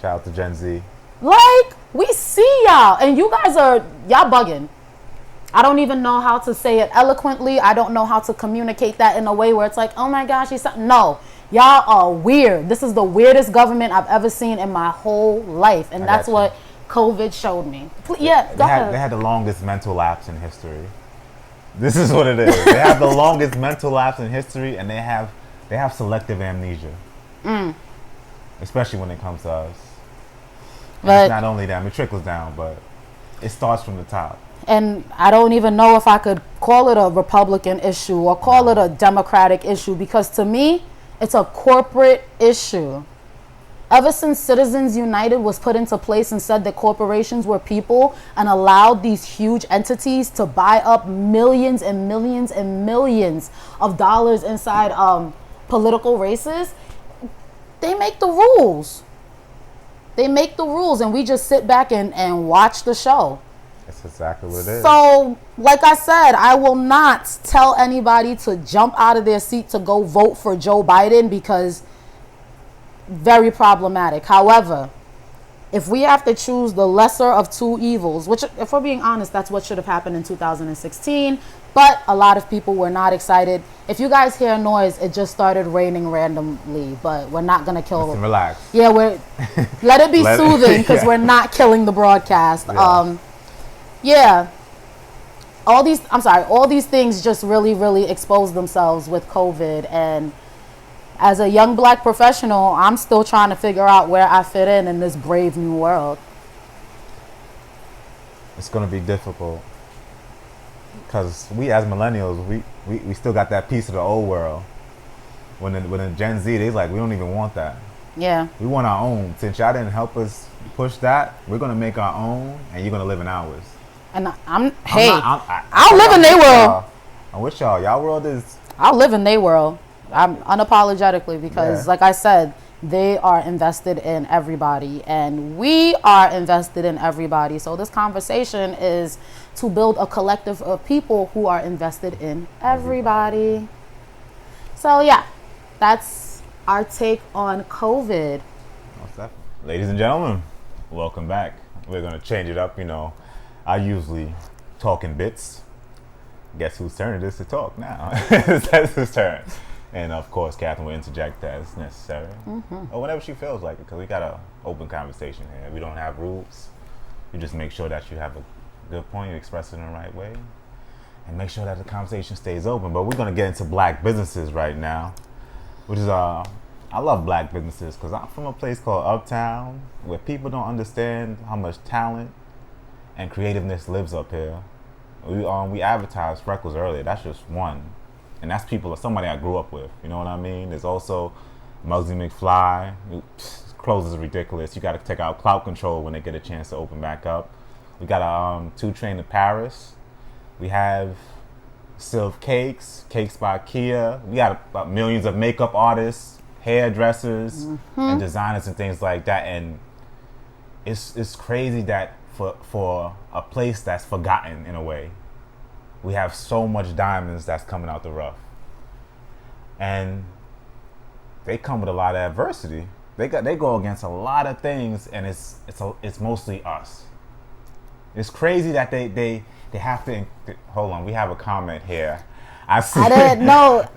Shout out to Gen Z. Like, we see y'all, and you guys y'all bugging. I don't even know how to say it eloquently. I don't know how to communicate that in a way where it's like, oh my gosh, no, y'all are weird. This is the weirdest government I've ever seen in my whole life, and that's what COVID showed me. Yeah, go ahead. They had the longest mental lapse in history. This is what it is. They have the longest mental lapse in history, and they have selective amnesia, especially when it comes to us. But it's not only that, it trickles down, but it starts from the top. And I don't even know if I could call it a Republican issue or call it a Democratic issue, because to me, it's a corporate issue. Ever since Citizens United was put into place and said that corporations were people and allowed these huge entities to buy up millions and millions and millions of dollars inside political races, they make the rules. They make the rules, and we just sit back and watch the show. That's exactly what it is. So, like I said, I will not tell anybody to jump out of their seat to go vote for Joe Biden, because very problematic. However, if we have to choose the lesser of two evils, which, if we're being honest, that's what should have happened in 2016, but a lot of people were not excited. If you guys hear noise, it just started raining randomly, but we're not going to kill Listen, relax. Yeah, let it be soothing, because we're not killing the broadcast. All these things just really, really exposed themselves with COVID, and as a young black professional, I'm still trying to figure out where I fit in this brave new world. It's going to be difficult, because we as millennials, we still got that piece of the old world. When the Gen Z, they're like, we don't even want that. Yeah. We want our own. Since y'all didn't help us push that, we're going to make our own, and you're going to live in ours. And I'll live in their world. I'm with y'all. Y'all world is... I'll live in their world. I'm unapologetically, because like I said, they are invested in everybody, and we are invested in everybody. So this conversation is to build a collective of people who are invested in everybody. So yeah, that's our take on COVID. Most definitely. Ladies and gentlemen, welcome back. We're going to change it up. I usually talk in bits. Guess whose turn it is to talk now? It's his turn. And of course, Catherine will interject as necessary. Or whenever she feels like it, because we got an open conversation here. We don't have rules. You just make sure that you have a good point, you express it in the right way, and make sure that the conversation stays open. But we're going to get into black businesses right now, which is, I love black businesses because I'm from a place called Uptown where people don't understand how much talent and creativeness lives up here. We advertised Freckles earlier. That's just one. And that's somebody I grew up with. You know what I mean? There's also Muggsy McFly. Clothes is ridiculous. You got to take out Clout Control when they get a chance to open back up. We got 2 Train to Paris. We have Sylph Cakes by Kia. We got about millions of makeup artists, hairdressers, and designers and things like that. And it's crazy that for a place that's forgotten in a way, we have so much diamonds that's coming out the rough. And they come with a lot of adversity. They go against a lot of things, and it's mostly us. It's crazy that they have to. Hold on, we have a comment here. I didn't know.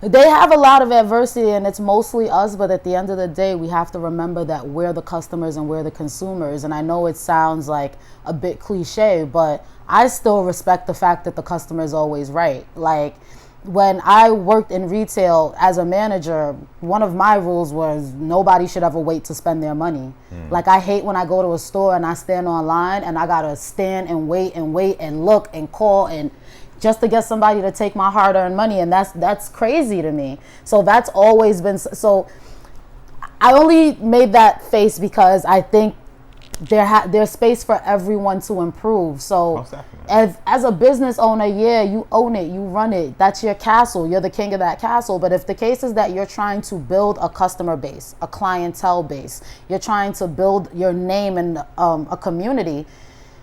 They have a lot of adversity, and it's mostly us. But at the end of the day, we have to remember that we're the customers and we're the consumers. And I know it sounds like a bit cliche, but I still respect the fact that the customer is always right. Like, when I worked in retail as a manager, one of my rules was nobody should ever wait to spend their money. Like, I hate when I go to a store and I stand online and I gotta stand and wait and look and call and just to get somebody to take my hard-earned money, and that's crazy to me. So that's always been so. I only made that face because I think there's space for everyone to improve. So as a business owner, yeah, you own it, you run it. That's your castle. You're the king of that castle. But if the case is that you're trying to build a customer base, a clientele base, you're trying to build your name in a community,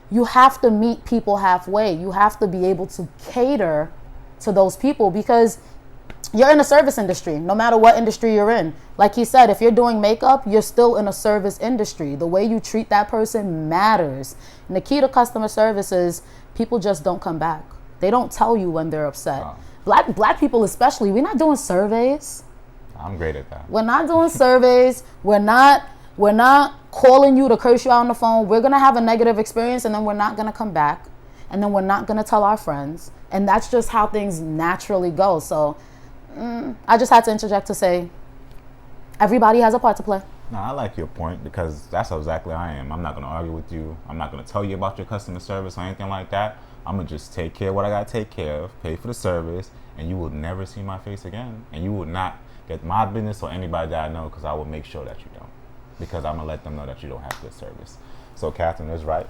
you have to meet people halfway. You have to be able to cater to those people because you're in a service industry, no matter what industry you're in. Like he said, if you're doing makeup, you're still in a service industry. The way you treat that person matters. And the key to customer service is people just don't come back. They don't tell you when they're upset. Black people especially, we're not doing surveys. I'm great at that. We're not doing surveys. We're not calling you to curse you out on the phone. We're going to have a negative experience and then we're not going to come back. And then we're not going to tell our friends. And that's just how things naturally go. So I just had to interject to say everybody has a part to play. No, I like your point because that's how exactly I am. I'm not going to argue with you. I'm not going to tell you about your customer service or anything like that. I'm going to just take care of what I got to take care of, pay for the service, and you will never see my face again. And you will not get my business or anybody that I know because I will make sure that you don't. Because I'm going to let them know that you don't have good service. So Catherine is right.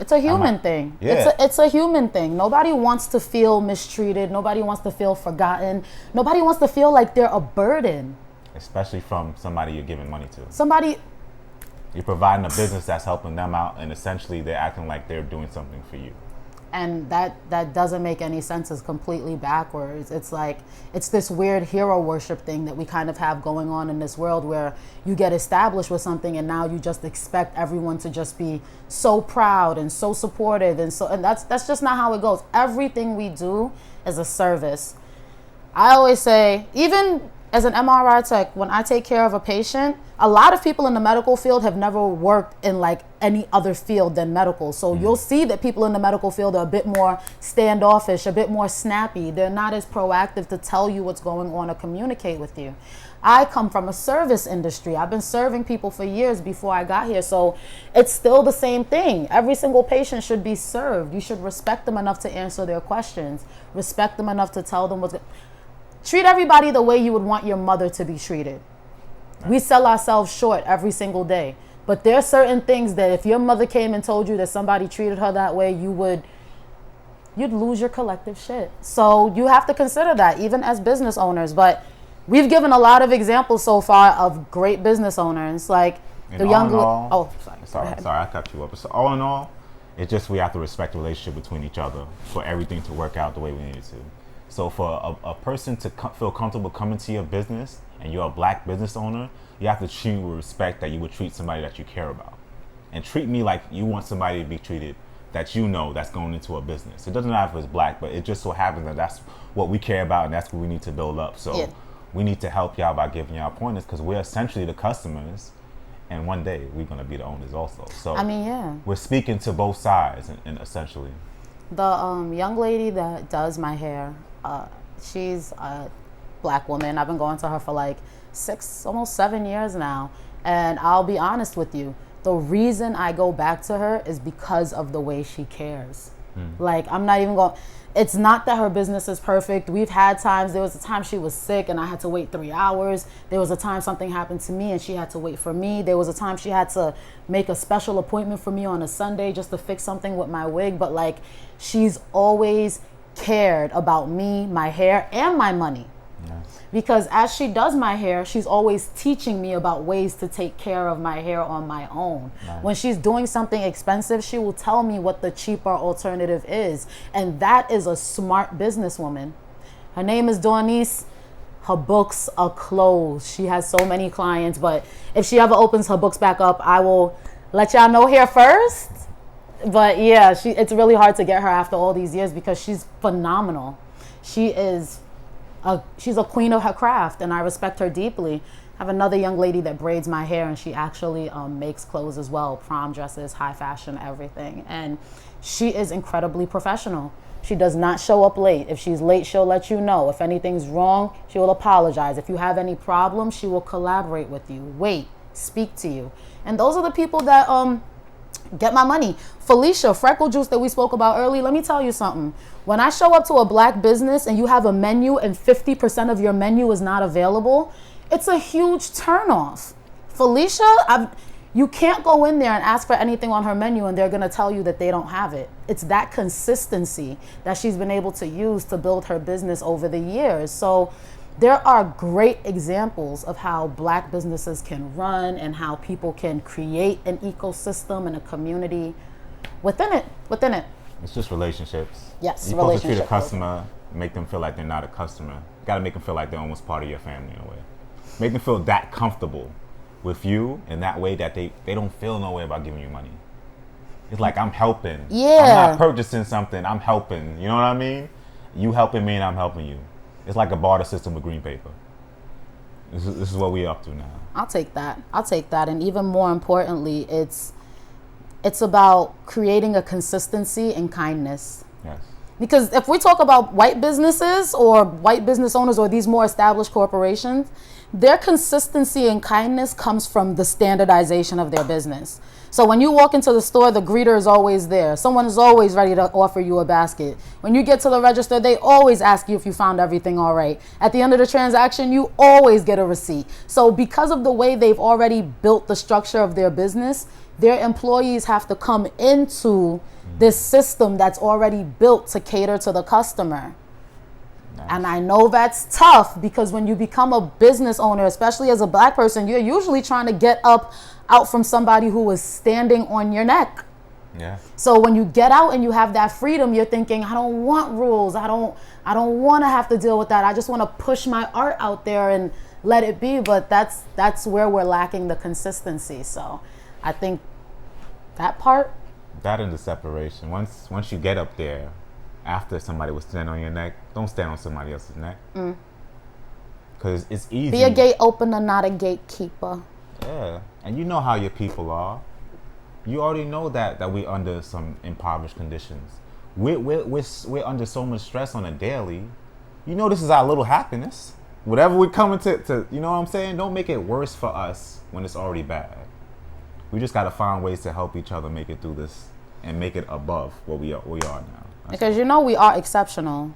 It's a human thing. Yeah. It's a human thing. Nobody wants to feel mistreated. Nobody wants to feel forgotten. Nobody wants to feel like they're a burden. Especially from somebody you're giving money to. You're providing a business that's helping them out, and essentially they're acting like they're doing something for you. And that doesn't make any sense. It's completely backwards. It's like, it's this weird hero worship thing that we kind of have going on in this world where you get established with something and now you just expect everyone to just be so proud and so supportive and that's just not how it goes. Everything we do is a service. I always say, even as an MRI tech, when I take care of a patient, a lot of people in the medical field have never worked in like any other field than medical. So you'll see that people in the medical field are a bit more standoffish, a bit more snappy. They're not as proactive to tell you what's going on or communicate with you. I come from a service industry. I've been serving people for years before I got here. So it's still the same thing. Every single patient should be served. You should respect them enough to answer their questions. Respect them enough to tell them treat everybody the way you would want your mother to be treated. We sell ourselves short every single day. But there are certain things that if your mother came and told you that somebody treated her that way, you'd lose your collective shit. So you have to consider that, even as business owners. But we've given a lot of examples so far of great business owners, like the young. Sorry, I cut you up. So all in all, it's just we have to respect the relationship between each other for everything to work out the way we need it to. So for a person to feel comfortable coming to your business and you're a black business owner, you have to treat you with respect that you would treat somebody that you care about. And treat me like you want somebody to be treated that you know that's going into a business. It doesn't matter if it's black, but it just so happens that that's what we care about and that's what we need to build up. So we need to help y'all by giving y'all pointers because we're essentially the customers and one day we're going to be the owners also. So we're speaking to both sides and essentially. The young lady that does my hair, she's a black woman. I've been going to her for like 6, almost 7 years now. And I'll be honest with you, the reason I go back to her is because of the way she cares. Like, I'm not even going, it's not that her business is perfect. We've had times, there was a time she was sick and I had to wait 3 hours. There was a time something happened to me and she had to wait for me. There was a time she had to make a special appointment for me on a Sunday just to fix something with my wig. But like, she's always cared about me, my hair, and my money. Because as she does my hair, she's always teaching me about ways to take care of my hair on my own. When she's doing something expensive, she will tell me what the cheaper alternative is. And that is a smart businesswoman. Her name is Dornice. Her books are closed. She has so many clients, but if she ever opens her books back up, I will let y'all know here first. But yeah, it's really hard to get her after all these years because she's phenomenal. She's a queen of her craft, and I respect her deeply. I have another young lady that braids my hair, and she actually makes clothes as well, prom dresses, high fashion, everything. And she is incredibly professional. She does not show up late. If she's late, she'll let you know. If anything's wrong, she will apologize. If you have any problems, she will collaborate with you, wait, speak to you. And those are the people that get my money. Felicia, Freckle Juice that we spoke about earlier, let me tell you something. When I show up to a black business and you have a menu and 50% of your menu is not available, it's a huge turnoff. Felicia, you can't go in there and ask for anything on her menu and they're going to tell you that they don't have it. It's that consistency that she's been able to use to build her business over the years. So there are great examples of how black businesses can run and how people can create an ecosystem and a community within it. It's just relationships. Yes, you're supposed to treat a customer, make them feel like they're not a customer. You got to make them feel like they're almost part of your family in a way. Make them feel that comfortable with you in that way that they don't feel no way about giving you money. It's like, I'm helping. Yeah. I'm not purchasing something. I'm helping. You know what I mean? You helping me and I'm helping you. It's like a barter system with green paper. This is what we're up to now. I'll take that. And even more importantly, it's about creating a consistency and kindness. Yes. Because if we talk about white businesses or white business owners or these more established corporations, their consistency and kindness comes from the standardization of their business. So when you walk into the store, the greeter is always there. Someone is always ready to offer you a basket. When you get to the register, they always ask you if you found everything all right. At the end of the transaction, you always get a receipt. So because of the way they've already built the structure of their business, their employees have to come into this system that's already built to cater to the customer. Nice. And I know that's tough because when you become a business owner, especially as a black person, you're usually trying to get out from somebody who is standing on your neck. Yeah. So when you get out and you have that freedom, you're thinking, I don't want rules. I don't want to have to deal with that. I just want to push my art out there and let it be. But that's where we're lacking the consistency. So I think that part. That and the separation. Once you get up there, after somebody was standing on your neck, don't stand on somebody else's neck. Because it's easy. Be a gate opener, not a gatekeeper. Yeah. And you know how your people are. You already know that we're under some impoverished conditions. We're under so much stress on a daily. You know this is our little happiness. Whatever we're coming to, you know what I'm saying? Don't make it worse for us when it's already bad. We just got to find ways to help each other make it through this and make it above what we are now. Because you know we are exceptional.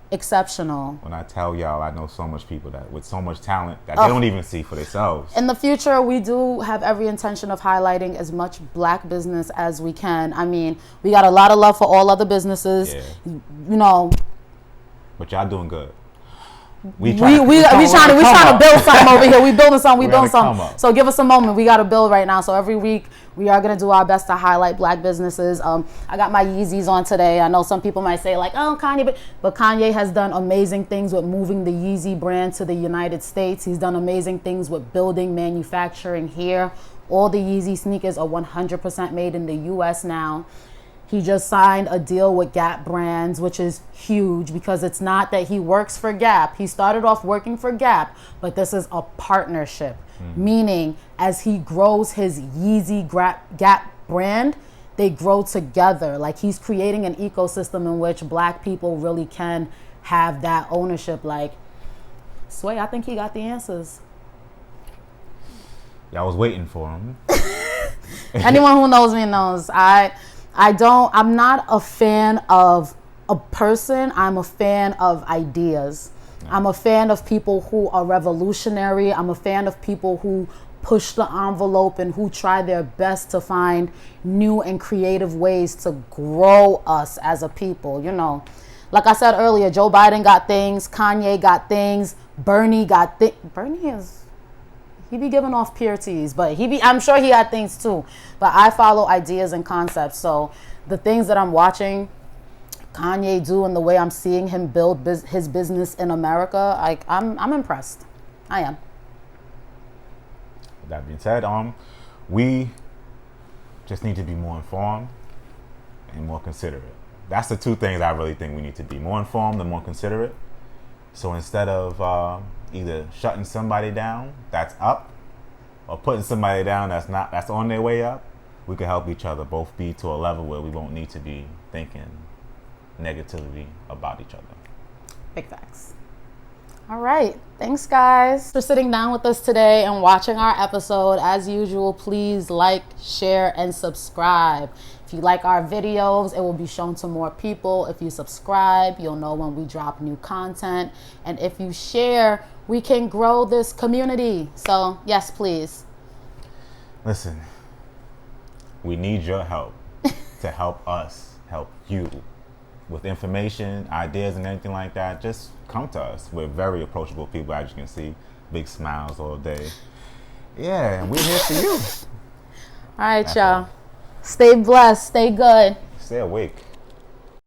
When I tell y'all, I know so much people that with so much talent that they don't even see for themselves. In the future, we do have every intention of highlighting as much black business as we can. I mean, we got a lot of love for all other businesses. Yeah. You know. But y'all doing good. We trying to build something over here. We building something. We building something. So give us a moment. We got to build right now. So every week we are gonna do our best to highlight Black businesses. I got my Yeezys on today. I know some people might say like, oh, Kanye, but Kanye has done amazing things with moving the Yeezy brand to the United States. He's done amazing things with building manufacturing here. All the Yeezy sneakers are 100% made in the U.S. now. He just signed a deal with Gap Brands, which is huge because it's not that he works for Gap. He started off working for Gap, but this is a partnership, meaning as he grows his Yeezy Gap brand, they grow together. Like he's creating an ecosystem in which Black people really can have that ownership. Like, Sway, I think he got the answers. Yeah, I was waiting for him. Anyone who knows me knows. I'm not a fan of a person. I'm a fan of ideas. I'm a fan of people who are revolutionary. I'm a fan of people who push the envelope and who try their best to find new and creative ways to grow us as a people. You know, like I said earlier, Joe Biden got things, Kanye got things, Bernie got things. He be giving off pure teas, but I'm sure he had things too. But I follow ideas and concepts. So the things that I'm watching Kanye do and the way I'm seeing him build his business in America, I'm impressed. I am. That being said, we just need to be more informed and more considerate. That's the two things I really think we need to be: more informed and more considerate. So instead of either shutting somebody down that's up or putting somebody down that's on their way up, we can help each other both be to a level where we won't need to be thinking negatively about each other. Big facts. All right. Thanks, guys, for sitting down with us today and watching our episode. As usual, please like, share, and subscribe. If you like our videos, it will be shown to more people. If you subscribe, you'll know when we drop new content. And if you share, we can grow this community. So, yes, please. Listen, we need your help to help us help you with information, ideas, and anything like that. Just come to us. We're very approachable people, as you can see. Big smiles all day. Yeah, and we're here for you. All right, y'all. Stay blessed. Stay good. Stay awake.